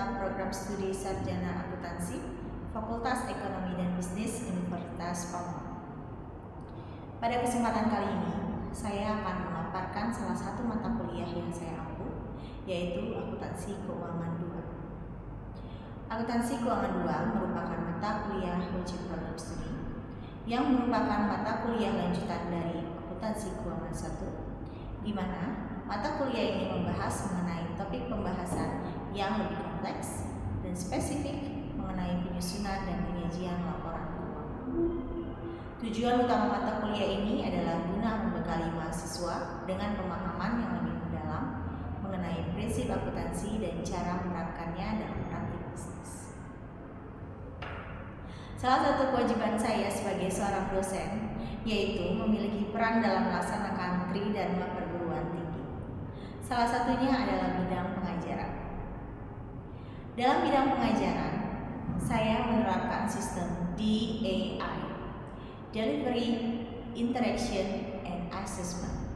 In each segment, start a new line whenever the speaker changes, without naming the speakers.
peserta program studi sarjana akuntansi Fakultas Ekonomi dan Bisnis Universitas Palembang. Pada kesempatan kali ini, saya akan memaparkan salah satu mata kuliah yang saya ampu, yaitu Akuntansi Keuangan 2. Akuntansi Keuangan 2 merupakan mata kuliah wajib program studi yang merupakan mata kuliah lanjutan dari Akuntansi Keuangan 1, di mana mata kuliah ini membahas mengenai topik pembahasan yang lebih kompleks dan spesifik mengenai penyusunan dan penyajian laporan keuangan. Tujuan utama mata kuliah ini adalah guna membekali mahasiswa dengan pemahaman yang lebih mendalam mengenai prinsip akuntansi dan cara menerapkannya dalam praktik bisnis. Salah satu kewajiban saya sebagai seorang dosen yaitu memiliki peran dalam melaksanakan tridharma perguruan tinggi. Salah satunya adalah bidang pengajaran. Dalam bidang pengajaran, saya menerapkan sistem DAI, Delivery, Interaction, and Assessment,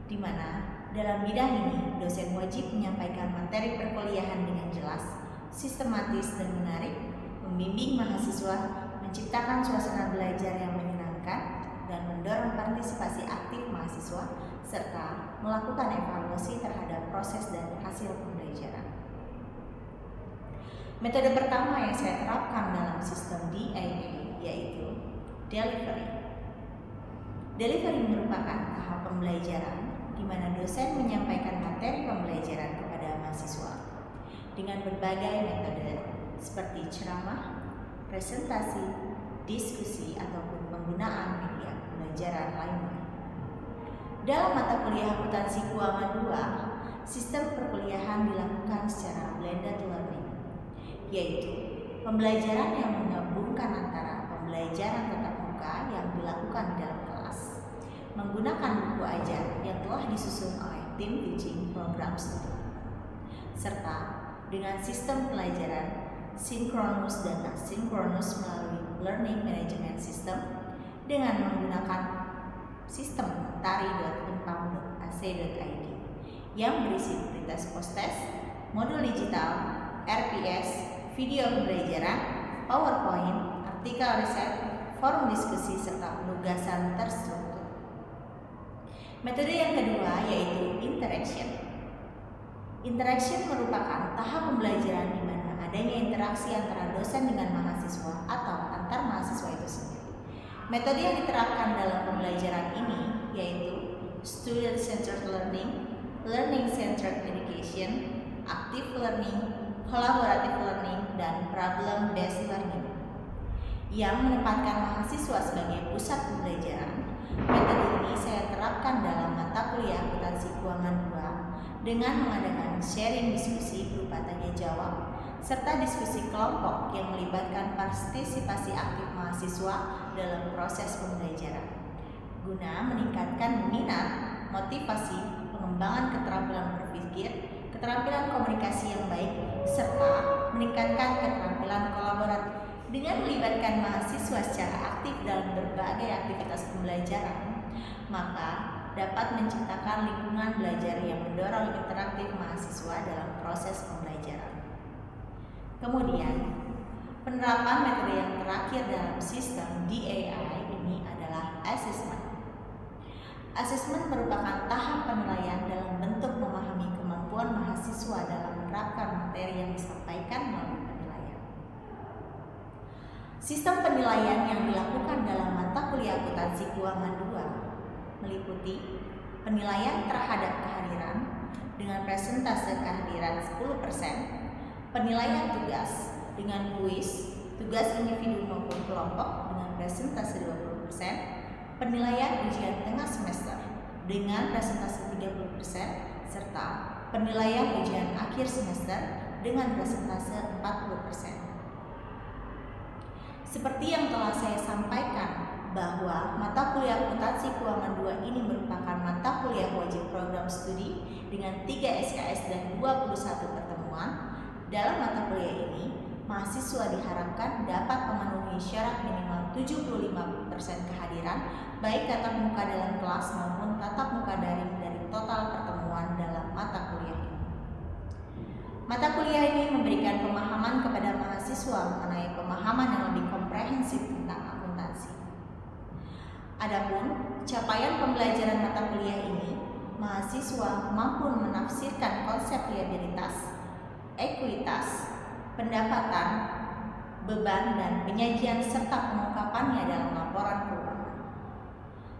di mana dalam bidang ini dosen wajib menyampaikan materi perkuliahan dengan jelas, sistematis, dan menarik, membimbing mahasiswa menciptakan suasana belajar yang menyenangkan, dan mendorong partisipasi aktif mahasiswa serta melakukan evaluasi terhadap proses dan hasil pembelajaran. Metode pertama yang saya terapkan dalam sistem DAI yaitu Delivery. Delivery merupakan tahap pembelajaran di mana dosen menyampaikan materi pembelajaran kepada mahasiswa dengan berbagai metode seperti ceramah, presentasi, diskusi, ataupun penggunaan media pembelajaran lainnya. Dalam mata kuliah Akuntansi Keuangan 2, sistem perkuliahan dilakukan secara blended learning, yaitu pembelajaran yang menggabungkan antara pembelajaran tatap muka yang dilakukan di dalam kelas, menggunakan buku ajar yang telah disusun oleh tim teaching program studi, serta dengan sistem pelajaran sinkronus dan asinkronus melalui learning management system dengan menggunakan sistem tari.unpam.ac.id yang berisi prioritas post-test, modul digital, RPS, video pembelajaran, PowerPoint, artikel riset, forum diskusi, serta penugasan terstruktur. Metode yang kedua yaitu interaction. Interaction merupakan tahap pembelajaran di mana adanya interaksi antara dosen dengan mahasiswa atau antar mahasiswa itu sendiri. Metode yang diterapkan dalam pembelajaran ini yaitu student-centered learning, learning-centered education, active learning, collaborative learning, dan problem-based learning. Yang menempatkan mahasiswa sebagai pusat pembelajaran, metode ini saya terapkan dalam mata kuliah Akuntansi Keuangan 2 dengan mengadakan sharing diskusi berupa tanya jawab serta diskusi kelompok yang melibatkan partisipasi aktif mahasiswa dalam proses pembelajaran guna meningkatkan minat, motivasi, pengembangan keterampilan berpikir, keterampilan komunikasi yang baik, serta meningkatkan keterampilan kolaboratif. Dengan melibatkan mahasiswa secara aktif dalam berbagai aktivitas pembelajaran, maka dapat menciptakan lingkungan belajar yang mendorong interaktif mahasiswa dalam proses pembelajaran. Kemudian, penerapan metode yang terakhir dalam sistem DAI ini adalah assessment. Assessment merupakan tahap penilaian dalam bentuk memahami kemampuan mahasiswa dalam menerapkan materi yang disampaikan melalui penilaian. Sistem penilaian yang dilakukan dalam mata kuliah Akuntansi Keuangan 2 meliputi penilaian terhadap kehadiran dengan persentase kehadiran 10%, penilaian tugas dengan kuis, tugas individu maupun kelompok dengan persentase 20%, penilaian ujian tengah semester dengan persentase 30%, serta penilaian ujian akhir semester dengan persentase 40%. Seperti yang telah saya sampaikan bahwa mata kuliah Akuntansi Keuangan 2 ini merupakan mata kuliah wajib program studi dengan 3 SKS dan 21 pertemuan. Dalam mata kuliah ini, mahasiswa diharapkan dapat memenuhi syarat minimal 75% kehadiran baik tatap muka dalam kelas maupun tatap muka daring dari total pertemuan dalam mata kuliah ini. Mata kuliah ini memberikan pemahaman kepada mahasiswa mengenai pemahaman yang lebih komprehensif tentang akuntansi. Adapun capaian pembelajaran mata kuliah ini, mahasiswa mampu menafsirkan konsep liabilitas, ekuitas, pendapatan, beban, dan penyajian serta pengungkapannya dalam laporan keuangan.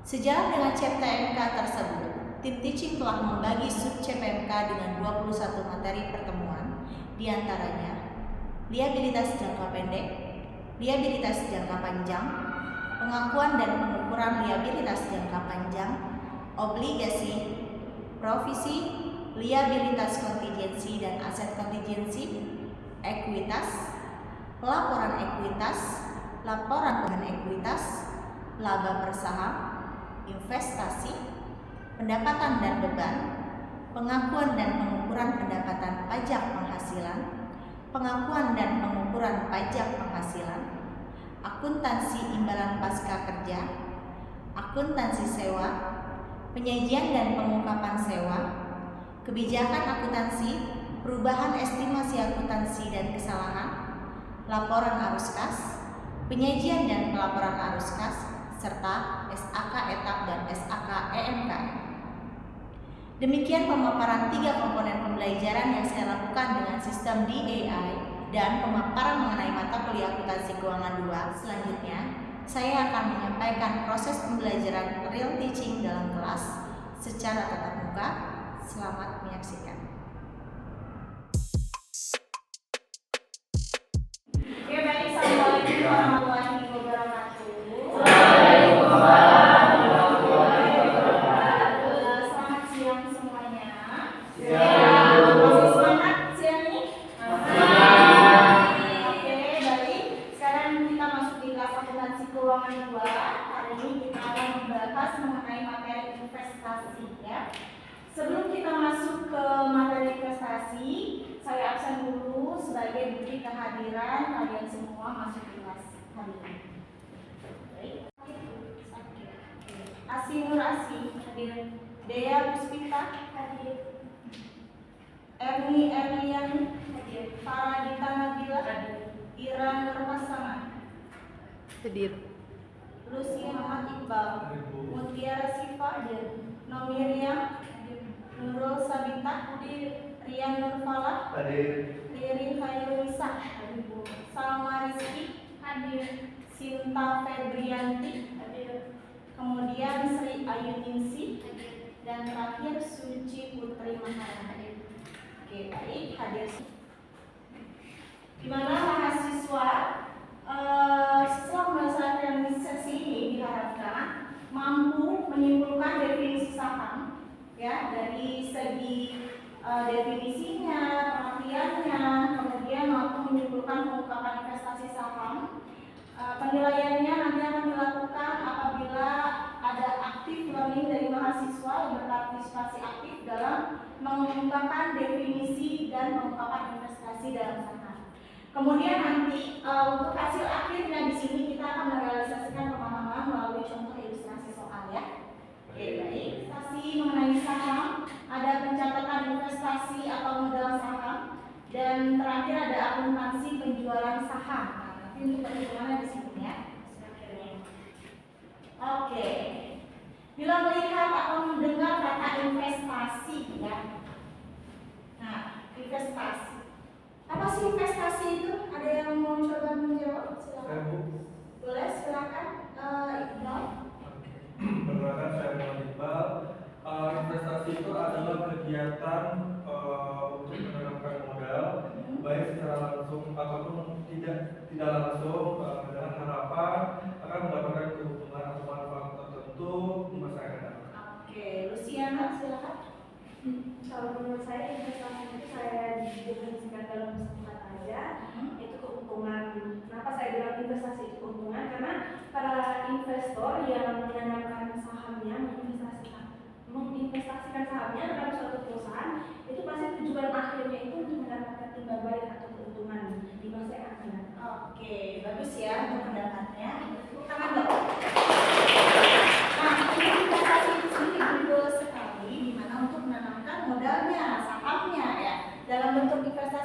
Sejalan dengan CPMK tersebut, tim teaching telah membagi sub CPMK dengan 21 materi pertemuan, diantaranya liabilitas jangka pendek, liabilitas jangka panjang, pengakuan dan pengukuran liabilitas jangka panjang, obligasi, provisi, liabilitas kontingensi dan aset kontingensi, ekuitas, laporan ekuitas, laporan bahan ekuitas, laba per saham, investasi, pendapatan dan beban, pengakuan dan pengukuran pendapatan pajak penghasilan, pengakuan dan pengukuran pajak penghasilan, akuntansi imbalan pasca kerja, akuntansi sewa, penyajian dan pengungkapan sewa, kebijakan akuntansi, perubahan estimasi akuntansi dan kesalahan, laporan arus kas, penyajian dan pelaporan arus kas, serta SAK etap dan SAK EMK. Demikian pemaparan 3 komponen pembelajaran yang saya lakukan dengan sistem DAI dan pemaparan mengenai mata kuliah akuntansi keuangan 2. Selanjutnya, saya akan menyampaikan proses pembelajaran real teaching dalam kelas secara tatap muka. Selamat menyaksikan. Oke, baik. Assalamualaikum warahmatullahi wabarakatuh. Selamat siang semuanya. Masih semangat siang ini? Oke, baik. Sekarang kita masuk di kelas akuntansi keuangan 2. Hari ini kita akan membahas mengenai materi investasi, ya. Sebelum kita masuk ke materi investasi, saya absen dulu sebagai bukti kehadiran kalian semua masuk di kelas hari ini. Asi Nur Asi hadir, Dea Puspita hadir, Erni Erlian hadir, Faradita Nabila hadir, Ira Nurmasama hadir, Lucy Muhammad Iqbal, Mutiara Sifa hadir, Nomiriam Nurul Sabita hadir, Rian Nurfalah hadir, Ririn Khairunisa hadir, Salma Rizky hadir, Sinta Febrianti hadir, kemudian Sri Ayuningsi hadir, dan terakhir Suci Putri Mahara hadir. Oke, baik, hadir. Di mana mahasiswa setelah melaksanakan sesi ini diharapkan mampu menyimpulkan definisi saham, ya, dari segi definisinya, pengertiannya, kemudian mampu menyimpulkan pengungkapan investasi saham. Penilaiannya nanti akan dilakukan apabila ada aktif learning dari mahasiswa yang berpartisipasi aktif dalam mengungkapkan definisi dan pengungkapan investasi dalam saham. Kemudian nanti untuk hasil akhirnya di sini kita akan merealisasikan pemahaman melalui contoh ilustrasi soal, ya. Oke, baik. Investasi mengenai saham, ada pencatatan investasi atau modal saham, dan terakhir ada akuntansi penjualan saham. Nah, nanti untuk perhitungannya di sini, ya. Oke. Bila melihat atau mendengar kata investasi, ya. Nah, investasi. Apa sih investasi itu? Ada yang mau coba menjawab? Silakan. Boleh, silakan. Iqbal.
Perkenalkan, saya Muhammad Iqbal. Investasi itu adalah kegiatan untuk menanamkan modal, baik secara langsung ataupun tidak langsung, dengan harapan akan mendapatkan keuntungan atau manfaat tertentu di masa yang akan datang.
Oke, Luciana, silakan.
Kalau menurut saya investasi itu saya definisikan dalam satu kata aja, itu keuntungan. Kenapa saya bilang investasi itu keuntungan? Karena para investor yang menanamkan sahamnya, menginvestasikan sahamnya dalam suatu perusahaan, itu pasti tujuan akhirnya itu untuk mendapatkan imbal balik atau keuntungan di masa yang akan datang.
Oke, bagus ya untuk pendapatnya. Tangan dong. Nah, ini investasi itu sendiri betul sekali, di mana untuk menanamkan modalnya, sahamnya, ya. Dalam bentuk investasi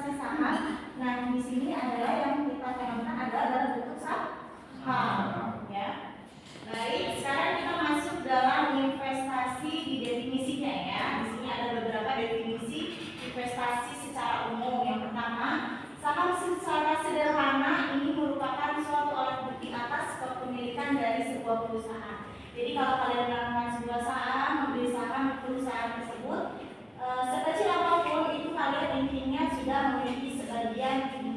investasi secara umum. Yang pertama, saham secara sederhana ini merupakan suatu alat bukti atas kepemilikan dari sebuah perusahaan. Jadi kalau kalian melakukan sebuah saham, membeli saham perusahaan tersebut, sekecil apapun itu kalian intinya sudah memiliki sebagian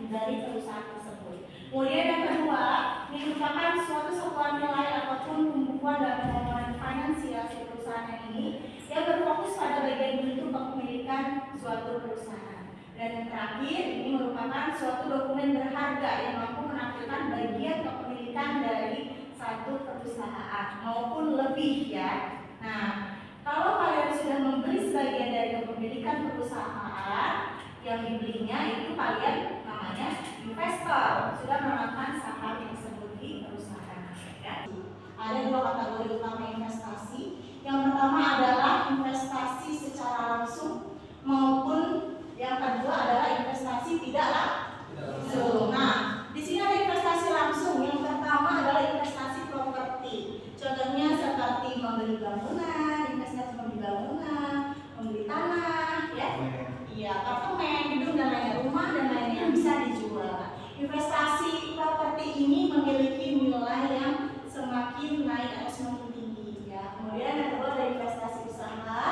dari perusahaan tersebut. Kemudian yang kedua, ini merupakan suatu satuan nilai ataupun pembukuan dan pengelolaan finansial si perusahaan ini yang berfokus pada bagian bentuk kepemilikan suatu perusahaan. Dan yang terakhir, ini merupakan suatu dokumen berharga yang mampu menampilkan bagian kepemilikan dari satu perusahaan maupun lebih ya. Nah, kalau kalian sudah membeli sebagian dari kepemilikan perusahaan yang dibelinya, itu kalian namanya investor, sudah menanamkan saham tersebut di perusahaan. Ya. Ada dua kategori utama investasi. Yang pertama adalah investasi secara langsung maupun yang kedua adalah investasi tidak langsung. Nah, di sini ada investasi langsung. Yang pertama adalah investasi properti. Contohnya seperti membeli bangunan, investasi membeli bangunan, membeli tanah, ya, iya, apartemen, gedung dan lainnya, rumah dan lainnya yang bisa dijual. Investasi properti ini memiliki nilai yang semakin naik atau semakin tinggi, ya. Kemudian yang kedua ada investasi usaha,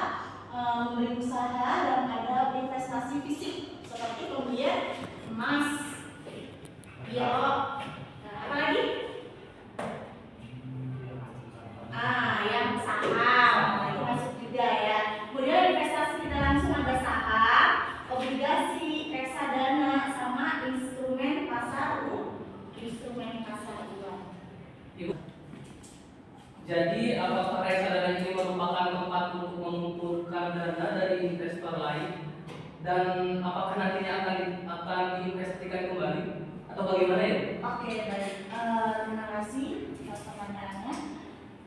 membeli usaha, dan ada investasi fisik seperti pembelian emas, biolog, nah, apa lagi? Yang saham, itu masuk juga ya. Kemudian investasi tidak langsung ada saham, obligasi, reksadana, sama instrumen pasar uang.
Jadi apakah reksadana ini merupakan tempat untuk mengumpulkan dana dari investor lain, dan apakah nantinya akan diinvestasikan kembali atau bagaimana ya?
Oke, baik. Terima kasih atas pertanyaannya.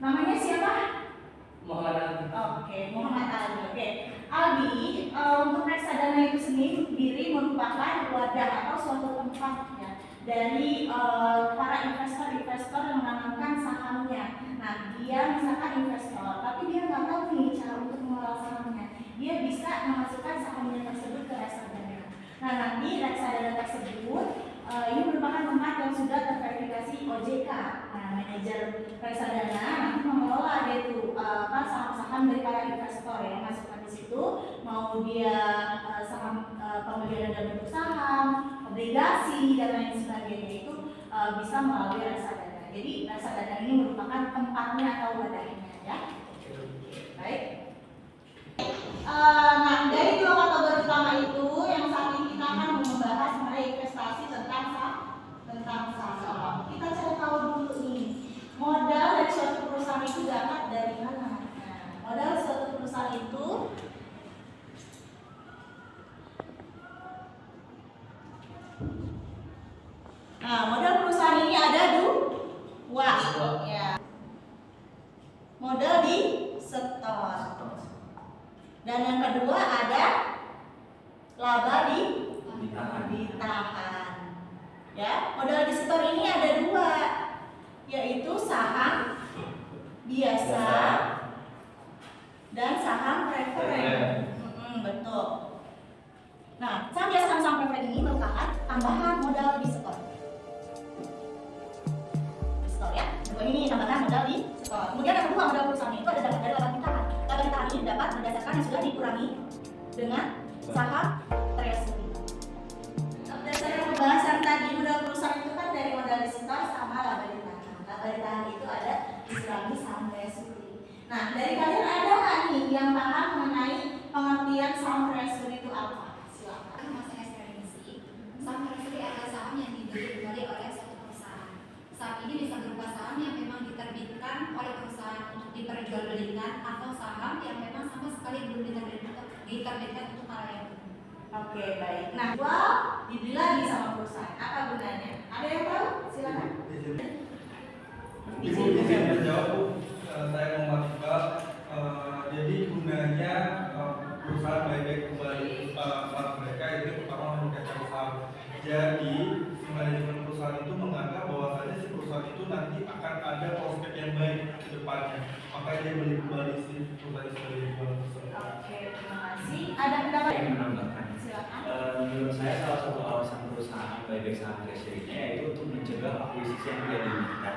Namanya siapa?
Muhammad Ali.
Oke, Muhammad Ali. Oke, Albi, untuk reksadana itu sendiri merupakan wadah atau suatu tempat ya dari para investor-investor yang menanamkan sahamnya. Nah, dia misalkan investor, tapi dia nggak tahu nih cara untuk mengelola sahamnya. Dia bisa memasukkan sahamnya tersebut ke reksadana. Nah, nanti reksadana tersebut ini merupakan tempat yang sudah terverifikasi OJK. Nah, manajer reksadana nanti mengelola dia itu saham-saham dari para investor yang masukkan di situ, mau dia saham pembelian dalam bentuk saham, obligasi dan lain sebagainya, itu bisa melalui reksadana. Jadi reksadana ini merupakan tempatnya atau wadahnya ya. Baik. Nah, dari dua kategori utama itu yang saat ini kita akan membahas mengenai investasi tentang saham. Kita cari tahu dulu nih, modal dari suatu perusahaan itu dapat dari mana? Nah, modal suatu perusahaan itu modal perusahaan ini ada dua ya. Modal di setor. Dan yang kedua ada laba ditahan. Ya, modal di setor ini ada dua, yaitu saham biasa dan saham preferen. Betul. Nah, saham biasa dan saham preferen ini merupakan tambahan modal di setor. Ya, ini tambahan modal di setor. Kemudian yang kedua, modal perusahaan itu ada dapat dari laba ditahan. Laba ditahan ini dapat berdasarkan yang sudah dikurangi dengan saham treasury. Berdasarkan pembahasan tadi, modal perusahaan itu kan dari modal di setor sama laba ditahan. Laba ditahan itu ada dikurangi saham treasury. Nah, dari kalian ada nggak nih yang paham mengenai pengertian saham treasury itu apa? Silakan.
Masa ekspedisi, saham treasury adalah saham yang dibeli kembali oleh suatu perusahaan. Saham ini bisa berupa saham yang memang diterbitkan oleh perusahaan untuk diperjualbelikan, atau saham yang memang sama sekali belum diterbitkan untuk halayak umum.
Oke, baik. Nah, dibeli lagi sama perusahaan. Apa gunanya? Ada yang tahu? Silakan.
Ibu izin menjawab, Bu. Saya Muhammad Iqbal. Jadi gunanya perusahaan buyback kembali saham mereka itu pertama meningkatkan saham. Jadi si manajemen perusahaan itu menganggap bahwasanya si perusahaan itu nanti akan ada prospek yang baik ke depannya. Makanya dia beli kembali si perusahaan sebagai jualan tersebut.
Oke, terima kasih. Ada pendapat?
Saya menambahkan
silakan.
Menurut saya salah satu alasan perusahaan buyback saham treasury-nya yaitu untuk mencegah akuisisi yang tidak diinginkan.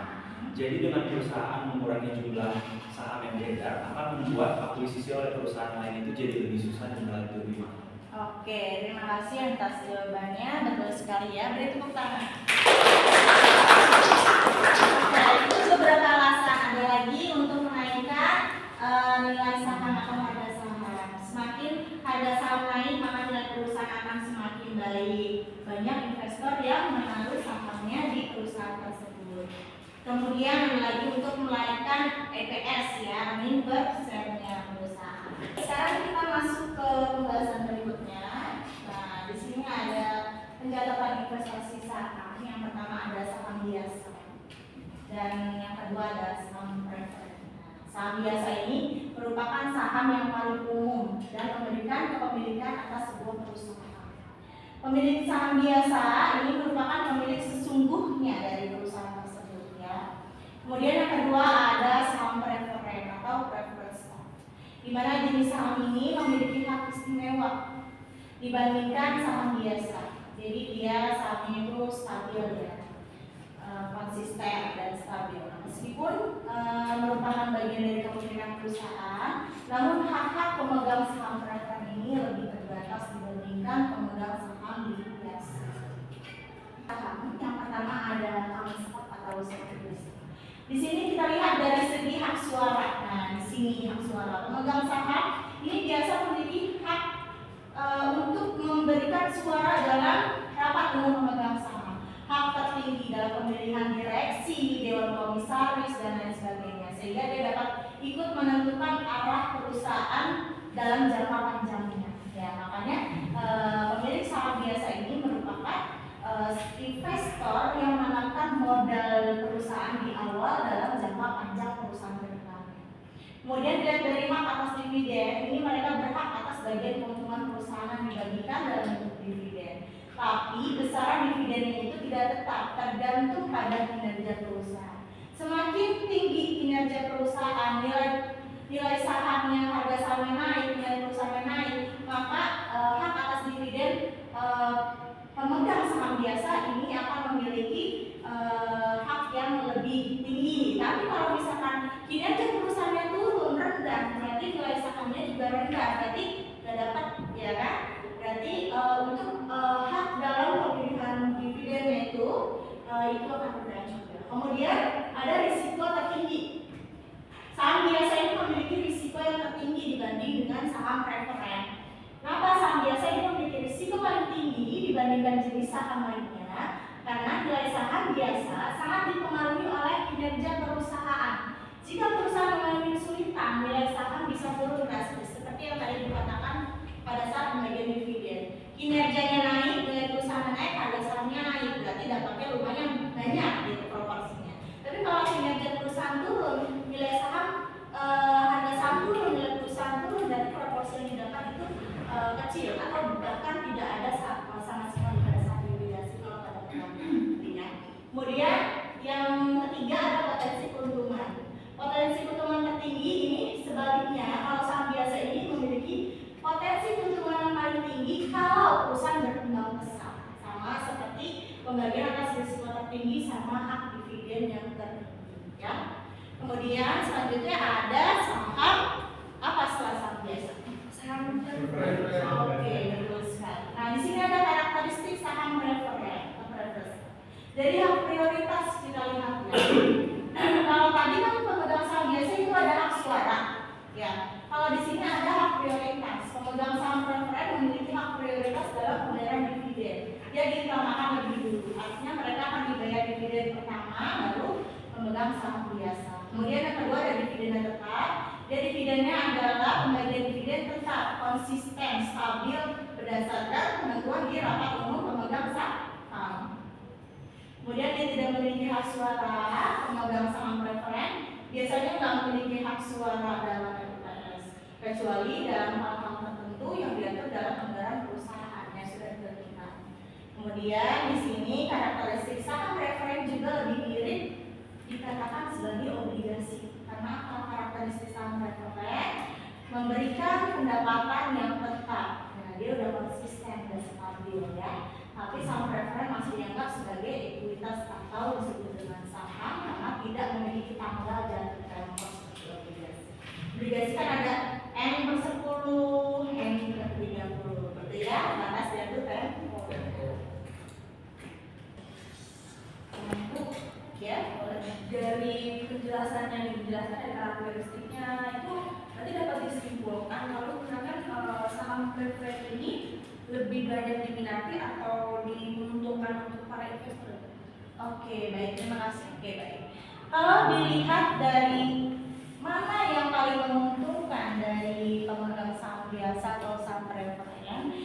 Jadi dengan perusahaan mengurangi jumlah saham yang beredar akan membuat akuisisi oleh perusahaan lain itu jadi lebih susah dan lebih mahal.
Oke, terima kasih atas jawabannya, betul sekali ya. Beri tepuk tangan. Oke, itu beberapa alasan. Ada lagi untuk menaikkan nilai saham atau harga saham. Semakin harga saham naik, maka nilai perusahaan akan semakin baik. Banyak investor yang menaruh sahamnya di perusahaan tersebut. Kemudian ada lagi untuk menaikkan EPS ya, earning per share-nya perusahaan. Sekarang kita masuk ke pembahasan berikutnya. Nah, di sini ada pencatatan investasi saham. Yang pertama ada saham biasa dan yang kedua ada saham preferred. Saham biasa ini merupakan saham yang paling umum dan memberikan kepemilikan atas sebuah perusahaan. Pemilik saham biasa ini merupakan pemilik sesungguhnya dari perusahaan tersebut ya. Kemudian yang kedua ada saham preferred atau preferred stock, di mana jenis saham ini memiliki hak istimewa dibandingkan saham biasa. Jadi dia sahamnya itu stabil ya, konsisten dan stabil. Meskipun merupakan bagian dari kepemilikan perusahaan, namun hak-hak pemegang saham preferred ini lebih terbatas dibandingkan pemegang saham biasa. Yang pertama ada common stock atau securities. Di sini kita lihat dari segi hak suara. Nah, di sini hak suara pemegang saham ini biasa memiliki hak untuk memberikan suara dalam rapat umum pemegang saham, hak tertinggi dalam pemilihan direksi, dewan komisaris dan lain sebagainya, sehingga dia dapat ikut menentukan arah perusahaan dalam jangka panjangnya. Ya, makanya pemilik saham biasa ini merupakan investor yang menanamkan modal perusahaan di awal dalam jangka panjang perusahaan ke depannya. Kemudian dilihat dari hak atas dividen, ini mereka berhak atas bagian keuntungan perusahaan yang dibagikan dalam bentuk dividen. Tapi besaran dividennya itu tidak tetap, tergantung pada kinerja perusahaan. Semakin tinggi kinerja perusahaan, nilai sahamnya, harga sahamnya naik, nilai perusahaannya naik, maka hak atas dividen pemegang saham biasa ini akan memiliki hak yang lebih tinggi. Tapi kalau misalkan kinerja perusahaannya turun rendah, berarti nilai sahamnya juga rendah, berarti nggak dapat ya kan? Berarti untuk hak dalam pemilihan dividennya itu akan rendah juga. Kemudian ada risiko tertinggi. Saham biasa ini memiliki risiko yang tertinggi dibanding dengan saham preferred. Kenapa saham biasa ini memiliki risiko paling tinggi dibandingkan jenis saham lainnya? Karena nilai saham biasa sangat dipengaruhi oleh kinerja perusahaan. Jika perusahaan mengalami kesulitan, nilai saham bisa turun drastis, seperti yang tadi dikatakan pada saat pembagian dividen. Kinerjanya naik, nilai perusahaan naik, harga sahamnya naik, berarti dapatnya lumayan banyak gitu proporsinya. Tapi kalau kinerja perusahaan turun, nilai saham harga saham turun, nilai perusahaan turun, dan proporsi yang didapat itu kecil atau bahkan tidak ada sama sekali pada saat likuidasi kalau pada pertama. Kemudian yang ketiga ada potensi keuntungan. Potensi keuntungan tertinggi ini sebaliknya, kalau saham biasa ini memiliki potensi keuntungan yang paling tinggi kalau perusahaan berkembang pesat, sama seperti pembagian atas risiko tertinggi sama hak dividen yang tertinggi ya. Kemudian selanjutnya ada saham apa setelah saham biasa? Saham preferred. Oke, betul sekali. Nah, di sini ada karakteristik saham preferred. Dari hak prioritas kita lihat ya. Kalau tadi kan pemegang saham biasa itu ada hak suara, ya. Kalau di sini ada hak prioritas. Pemegang saham preferred memiliki hak prioritas dalam pembayaran dividen. Dia diutamakan lebih dulu. Artinya mereka akan dibayar dividen pertama, baru pemegang saham biasa. Kemudian yang kedua ada dividen tetap. Dia dividennya adalah pembagian dividen tetap, konsisten, stabil berdasarkan penentuan di rapat umum pemegang saham. Kemudian dia tidak memiliki hak suara, pemegang saham preferred biasanya nggak memiliki hak suara dalam RPS, kecuali dalam hal-hal tertentu yang diatur dalam anggaran perusahaan yang sudah ditentukan. Kemudian di sini karakteristik saham preferred juga lebih mirip dikatakan sebagai obligasi, karena karakteristik saham preferred memberikan pendapatan yang tetap. Nah, dia udah konsisten stabil ya. Tapi saham preferen masih dianggap sebagai ekuitas atau disebut dengan saham karena tidak memiliki tanggal jatuh tempo seperti obligasi. Obligasi kan ada N/10, N/30, betul ya, batas jatuh tempo. Ya,
Dari penjelasan yang dijelaskan dari karakteristiknya itu nanti dapat disimpulkan kalau misalkan saham preferen ini lebih banyak diminati atau diuntungkan untuk para investor.
Oke, baik, terima kasih. Oke, baik. Kalau dilihat dari mana yang paling menguntungkan dari pemegang saham biasa atau saham preferen,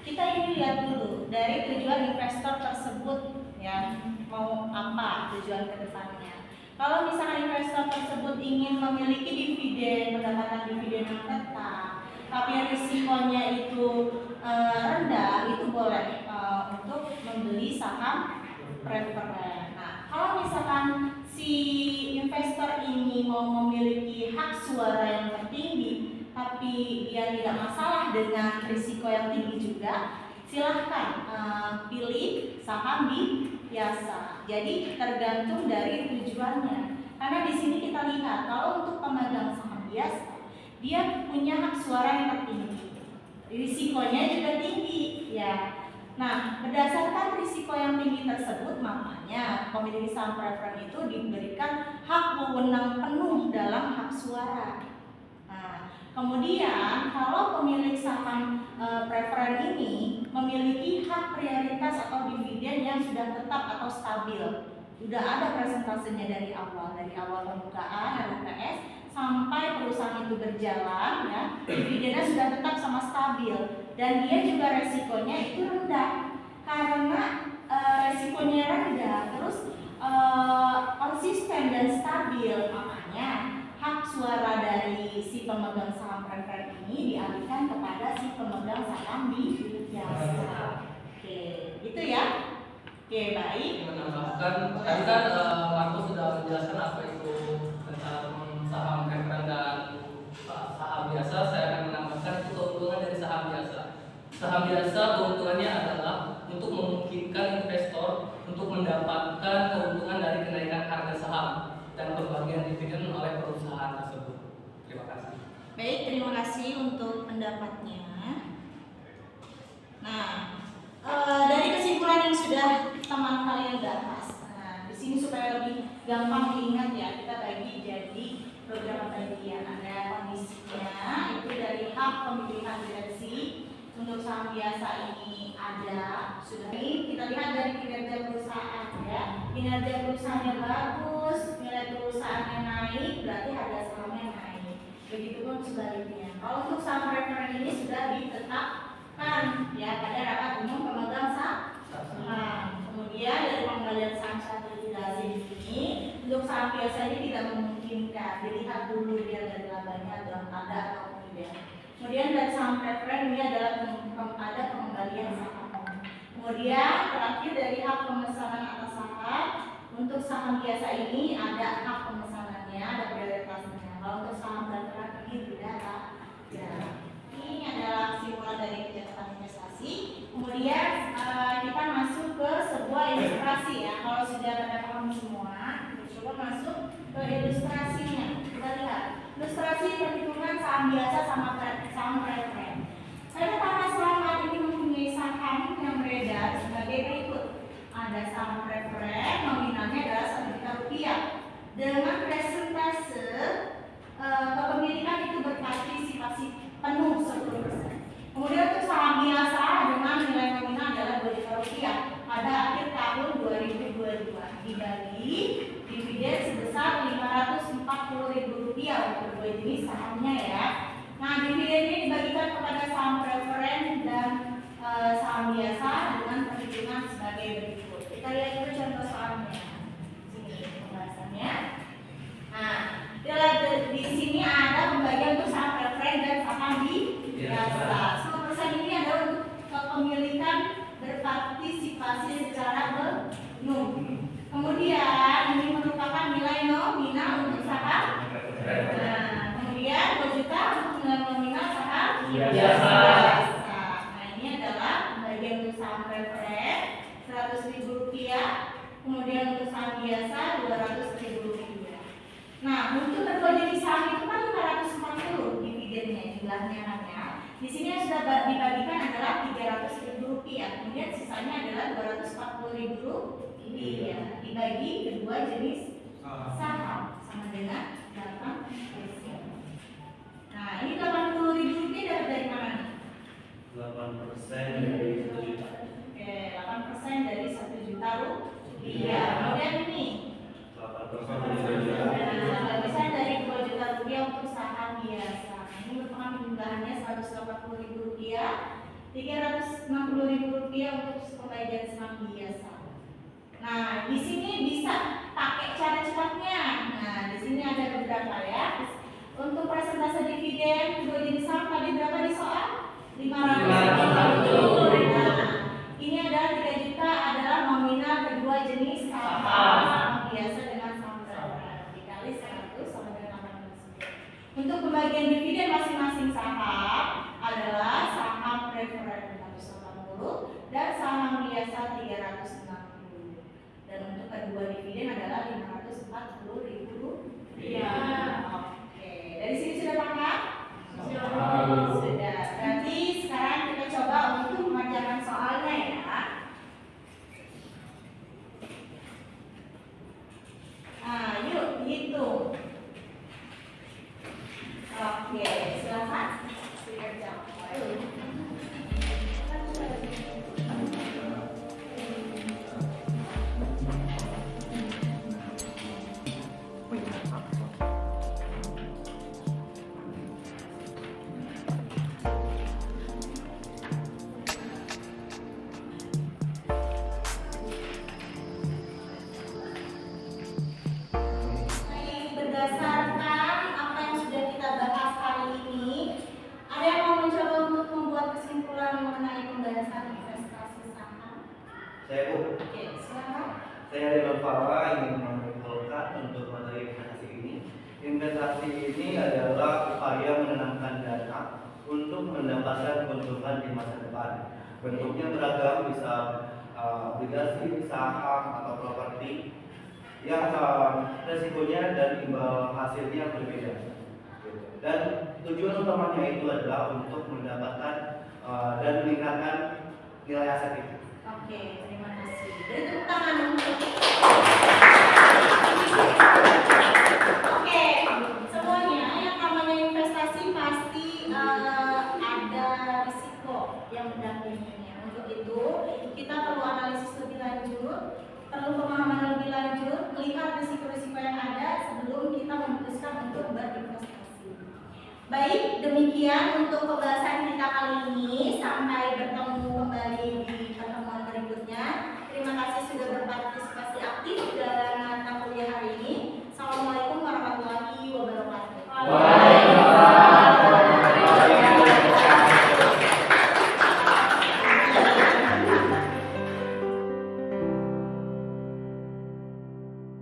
kita ini lihat dulu dari tujuan investor tersebut ya, mau apa tujuan ke depannya. Kalau misalkan investor tersebut ingin memiliki dividen, pendapatan dividen yang tetap, tapi risikonya itu rendah, itu boleh untuk membeli saham preferen. Nah, kalau misalkan si investor ini mau memiliki hak suara yang tertinggi, tapi dia tidak masalah dengan risiko yang tinggi juga, silahkan pilih saham biasa. Jadi tergantung dari tujuannya. Karena di sini kita lihat kalau untuk pemegang saham biasa, dia punya hak suara yang tertinggi, risikonya juga tinggi ya. Nah, berdasarkan risiko yang tinggi tersebut, makanya pemilik saham preferen itu diberikan hak wewenang penuh dalam hak suara. Nah, kemudian kalau pemilik saham preferen ini memiliki hak prioritas atau dividen yang sudah tetap atau stabil, sudah ada presentasenya dari awal pembukaan RUPS sampai perusahaan itu berjalan ya, dividennya sudah tetap sama stabil dan dia juga resikonya itu rendah karena resikonya rendah terus konsisten dan stabil, makanya hak suara dari si pemegang saham preferen ini dialihkan kepada si pemegang saham biasa. Oke, itu ya. Oke, baik.
Menambahkan, tadi kan Marco sudah menjelaskan apa itu tentang saham preferen dan saham biasa. Saya akan menambahkan itu keuntungan dari saham biasa. Saham biasa keuntungannya adalah untuk memungkinkan investor untuk mendapatkan keuntungan dari kenaikan harga saham dan pembagian dividen oleh perusahaan tersebut. Terima kasih.
Baik, terima kasih untuk pendapatnya. Nah, dari kesimpulan yang sudah teman kalian bahas, nah di sini supaya lebih gampang diingat ya, kita bagi jadi beberapa bagian. Ada kondisinya, itu dari hak pemilihan direksi. Untuk saham biasa ini ada sudah ini kita lihat dari kinerja perusahaan ya, kinerja perusahaannya bagus, nilai perusahaannya naik, berarti harga sahamnya naik. Begitupun sebaliknya. Kalau untuk saham preferen ini sudah ditetapkan ya pada rapat umum pemegang saham. Kemudian dari pengembalian saham sertifikasi di sini untuk saham biasa ini tidak memungkinkan, dilihat dulu dia dari labanya ada atau tidak. Kemudian dari saham preferen ini adalah ada pengembalian saham. Kemudian terakhir dari hak pemesanan atas saham, untuk saham biasa ini ada hak pemesanannya, ada prioritasnya. Kalau untuk saham preferen ini tidak ada. Ya. Ini adalah kesimpulan dari kejahatan investasi. Kemudian kita masuk ke sebuah ilustrasi ya. Kalau sudah pada paham semua, kita coba masuk ke ilustrasinya. Kita lihat ilustrasi perhitungan saham biasa sama saham preferen. Pertama, saham ini mempunyai saham yang beredar sebagai berikut. Ada saham preferen, nominalnya adalah Rp1 dengan persentase kepemilikan itu berpartisipasi penuh 10%. Kemudian untuk saham biasa dengan nilai nominal adalah Rp2 pada akhir tahun 2022 dibagi dividen sebesar Rp540.000 untuk dua jenis sahamnya ya. Nah, dividen ini dibagikan kepada saham preferen dan saham biasa dengan perhitungan sebagai berikut. Kita lihat dulu contoh sahamnya. Sini pembahasannya. Nah, di sini ada pembagian untuk saham preferen dan saham biasa. 10% ini adalah untuk kepemilikan berpartisipasi secara penuh. Kemudian ini merupakan nilai nominal untuk saham. Nah, kemudian 2 juta untuk nilai nominal saham biasa. Nah, ini adalah bagian untuk jumlahnya kan ya. Di sini yang sudah dibagikan adalah Rp300.000, kemudian sisanya adalah Rp240.000 dibagi kedua jenis saham sama dengan 8%. Nah, ini Rp80.000 dapat dari mana nih?
8% dari 1 juta.
Oke, 8% dari 1 juta rupiah. Kemudian ini
8% dari 2 juta.
8% dari 2 juta rupiah untuk saham biasa. Ini merupakan jumlahnya Rp180.000, Rp360.000 untuk pembagian saham biasa. Nah, di sini bisa pakai cara cepatnya. Nah, di sini ada beberapa ya. Untuk persentase dividen kedua jenis saham tadi berapa di soal? 550. Nah, ini adalah 3 juta adalah nominal kedua jenis saham biasa dengan saham berat dikali 100 sama dengan 8%. Untuk pembagian dividen masing-masing saham adalah saham preferen 180 dan saham biasa 360. Dan untuk kedua dividen adalah Rp540.000. Oke, dari sini sudah paham? Sudah. Berarti sekarang kita coba untuk mengerjakan soalnya ya. Nah, yuk hitung. Oke, silakan dikerjakan. Berdasarkan apa yang sudah kita bahas kali ini, ada yang mau mencoba untuk membuat kesimpulan mengenai pembahasan investasi saham?
Saya Bu,
Oke, silakan.
saya Ridwan Farah ingin menyimpulkan untuk materi investasi ini. Investasi ini adalah upaya menanamkan dana untuk mendapatkan keuntungan di masa depan. Bentuknya beragam, bisa obligasi, saham, atau properti yang resikonya dan imbal hasilnya berbeda. Dan tujuan utamanya itu adalah untuk mendapatkan dan meningkatkan nilai aset itu.
Oke, terima kasih. Beri tepuk tangan untuk. Oke, semuanya yang namanya investasi pasti ada risiko yang mendampinginya. Untuk itu kita perlu analisis lebih lanjut, perlu pemahaman lebih lanjut, melihat risiko-risiko yang ada sebelum kita memutuskan untuk berinvestasi. Baik, demikian untuk pembahasan kita kali ini. Sampai bertemu kembali di